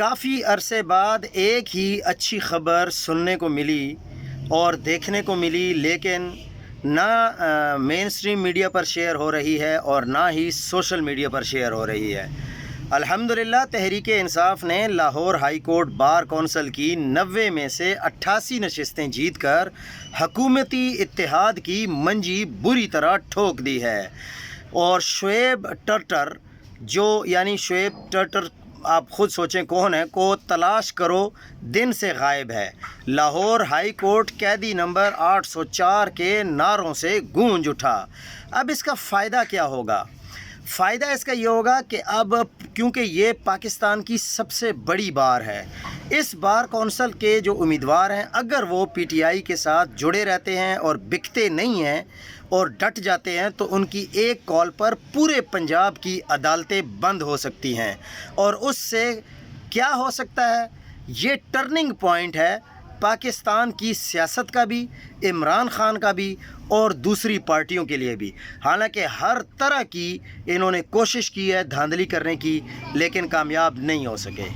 کافی عرصے بعد ایک ہی اچھی خبر سننے کو ملی اور دیکھنے کو ملی، لیکن نہ مین سٹریم میڈیا پر شیئر ہو رہی ہے اور نہ ہی سوشل میڈیا پر شیئر ہو رہی ہے۔ الحمدللہ تحریک انصاف نے Lahore high court bar council کی 90 میں سے 88 نشستیں جیت کر حکومتی اتحاد کی منجی بری طرح ٹھوک دی ہے، اور شعیب ٹرٹر شعیب ٹرٹر آپ خود سوچیں کون ہے، کو تلاش کرو دن سے غائب ہے۔ لاہور ہائی کورٹ قیدی نمبر 804 کے نعروں سے گونج اٹھا۔ اب اس کا فائدہ کیا ہوگا؟ فائدہ اس کا یہ ہوگا کہ اب کیونکہ یہ پاکستان کی سب سے بڑی بار ہے، اس بار کونسل کے جو امیدوار ہیں اگر وہ پی ٹی آئی کے ساتھ جڑے رہتے ہیں اور بکتے نہیں ہیں اور ڈٹ جاتے ہیں تو ان کی ایک کال پر پورے پنجاب کی عدالتیں بند ہو سکتی ہیں، اور اس سے کیا ہو سکتا ہے؟ یہ ٹرننگ پوائنٹ ہے پاکستان کی سیاست کا بھی، عمران خان کا بھی اور دوسری پارٹیوں کے لیے بھی۔ حالانکہ ہر طرح کی انہوں نے کوشش کی ہے دھاندلی کرنے کی، لیکن کامیاب نہیں ہو سکے۔